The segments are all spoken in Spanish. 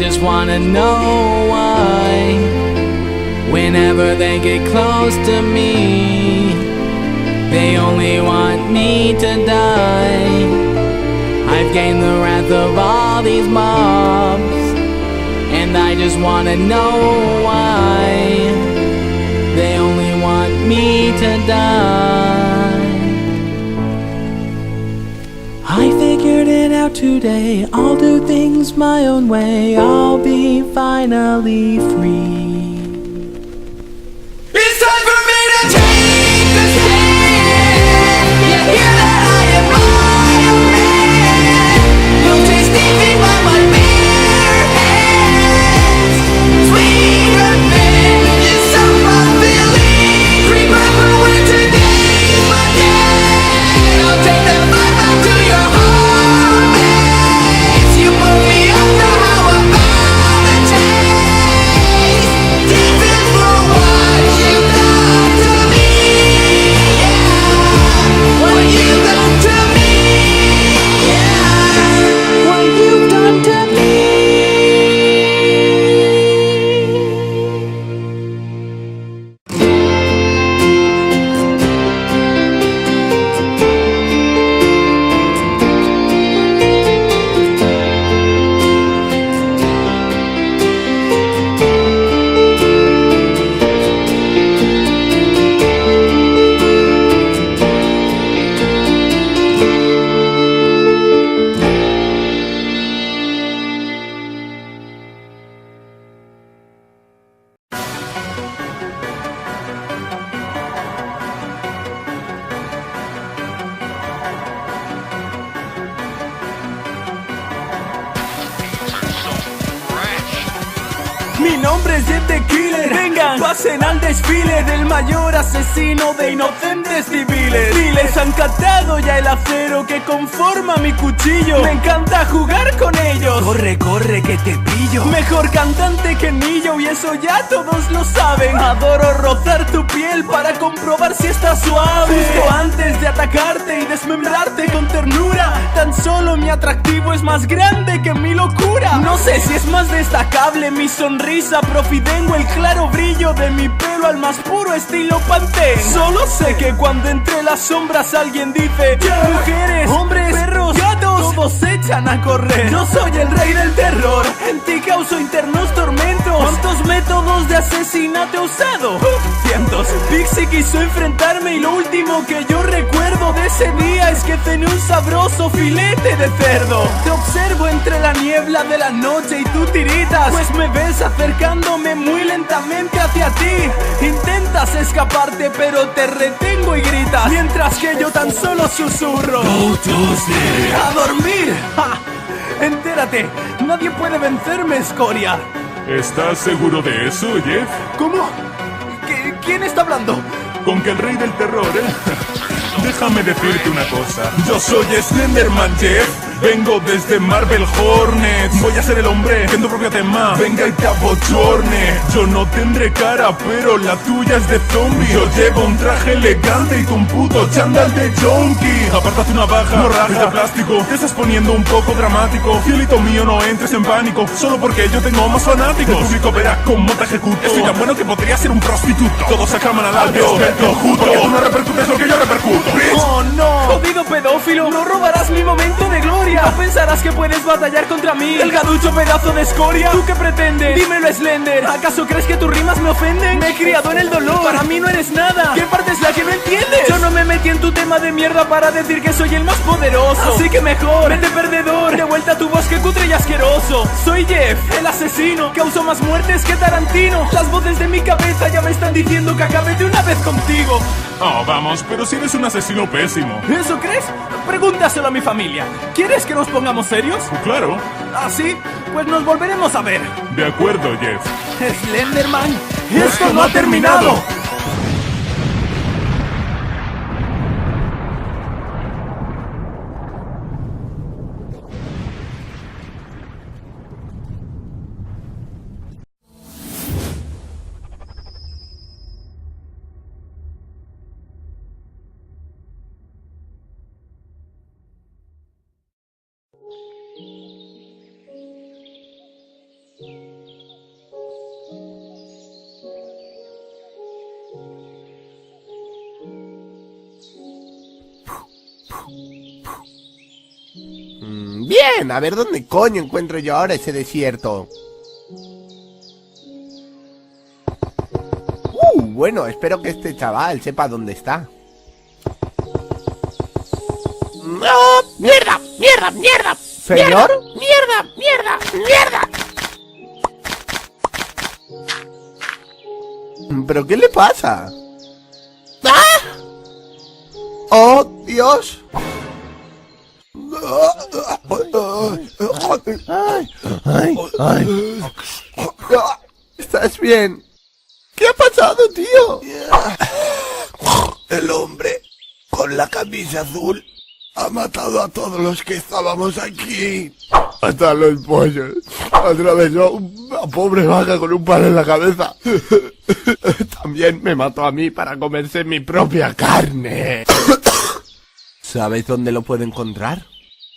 just wanna know why, whenever they get close to me, they only want me to die. I've gained the wrath of all these mobs, and I just wanna know why they only want me to die. I figured it out today, I'll do things my own way, I'll be finally free. It's time for me to take a stand. You hear that I am Iron Man. You'll taste defeat by my bare hands. Sweet revenge is some feeling. Remember when today's my day. I'll take that fight back to your heart base. You put me under, how about a taste? Demons for what you've done to me. Yeah, what you've done to me. Yeah, What you've done to me. Mi nombre es Jet the Killer. Vengan, pasen al desfile del mayor asesino de inocentes civiles. Les han catado ya el acero que conforma mi cuchillo. Me encanta jugar con ellos. Corre, corre, que te pillo. Mejor cantante que Nillo, y eso ya todos lo saben. Adoro rozar tu piel para comprobar si está suave. Justo antes de atacarte y desmembrarte con ternura, tan solo mi atractivo es más grande que mi locura. No sé si es más destacable mi sonrisa profidengo, el claro brillo de mi pelo al más puro estilo Pantene. Solo sé que cuando entre las sombras alguien dice mujeres, hombres, perros, gatos, todos se echan a correr. Yo soy el rey del terror, en ti causo internos tormentos. ¿Cuántos métodos de asesinato he usado? Cientos. Pixie quiso enfrentarme y lo último que yo recuerdo de ese día es que cené un sabroso filete de cerdo. Te observo entre la niebla de la noche y tú tiritas, pues me ves acercándome muy lentamente hacia ti. Intentas escaparte pero te retengo y gritas, mientras que yo tan solo susurro: go to sleep. ¡a dormir! ¡Ja! Entérate, nadie puede vencerme, escoria. ¿Estás seguro de eso, Jeff? ¿Cómo? ¿Quién está hablando? Con que el rey del terror, Déjame decirte una cosa. Yo soy Slenderman, Jeff. Vengo desde Marvel Hornets. Voy a ser el hombre que en tu propio tema venga y te abochorne. Yo no tendré cara, pero la tuya es de zombie. Yo llevo un traje elegante y tú un puto chándal de junkie. Apártate una baja, no rajas de plástico. Te estás poniendo un poco dramático. Cielito mío, no entres en pánico, solo porque yo tengo más fanáticos. El público verá cómo te ejecuto. Estoy tan bueno que podría ser un prostituto. Todos se acaban al alto, porque tú no repercutes lo que yo repercuto. ¡Oh, no! ¡Jodido pedófilo! ¡No robarás mi momento de gloria! No pensarás que puedes batallar contra mí, el gaducho pedazo de escoria. ¿Tú qué pretendes? Dímelo, Slender. ¿Acaso crees que tus rimas me ofenden? Me he criado en el dolor, para mí no eres nada. ¿Qué parte es la que no entiendes? Yo no me metí en tu tema de mierda para decir que soy el más poderoso. Así que mejor, vete perdedor, de vuelta a tu bosque cutre y asqueroso. Soy Jeff, el asesino, causo más muertes que Tarantino. Las voces de mi cabeza ya me están diciendo que acabe de una vez contigo. Oh, vamos, pero si eres un asesino pésimo. ¿Eso crees? Pregúntaselo a mi familia. ¿Quieres que nos pongamos serios? Claro. ¿Ah, sí? Pues nos volveremos a ver. De acuerdo, Jeff. Slenderman, ¡esto no ha terminado! Bien, a ver dónde coño encuentro yo ahora ese desierto. Bueno, espero que este chaval sepa dónde está. ¡No! ¡Mierda! ¡Mierda! ¡Mierda! ¿Señor? ¡Mierda! ¡Mierda! ¡Mierda! ¿Pero qué le pasa? ¡Ah! ¡Oh, Dios! ¿Estás bien? ¿Qué ha pasado, tío? El hombre con la camisa azul ha matado a todos los que estábamos aquí. Hasta los pollos. Atravesó una pobre vaca con un palo en la cabeza. También me mató a mí para comerse mi propia carne. ¿Sabes dónde lo puedo encontrar?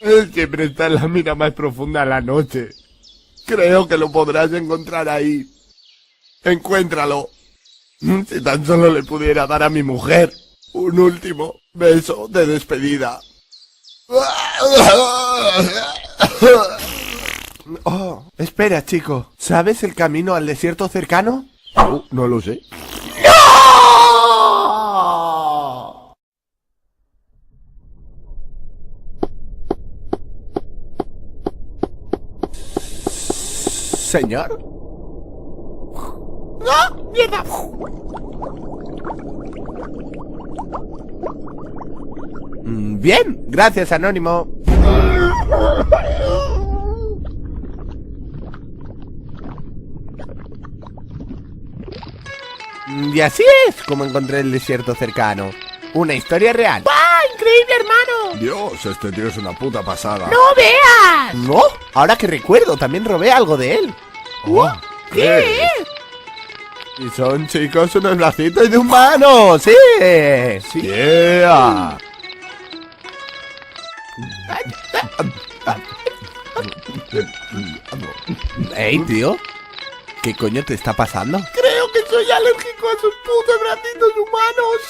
Él siempre está en la mina más profunda de la noche. Creo que lo podrás encontrar ahí. Encuéntralo. Si tan solo le pudiera dar a mi mujer un último beso de despedida. Oh, espera, chico. ¿Sabes el camino al desierto cercano? No lo sé. ¿Señor? ¡No! ¡Mierda! Bien, gracias, Anónimo. Y así es como encontré el desierto cercano. Una historia real. ¡Ah! ¡Increíble, hermano! Dios, este tío es una puta pasada. ¡No veas! ¿No? Ahora que recuerdo, también robé algo de él. ¿Qué? Y son, chicos, unos bracitos de humano. ¡Sí! ¡Sí! Yeah. Ey, tío. ¿Qué coño te está pasando? Creo que soy alérgico a sus putos bracitos humanos.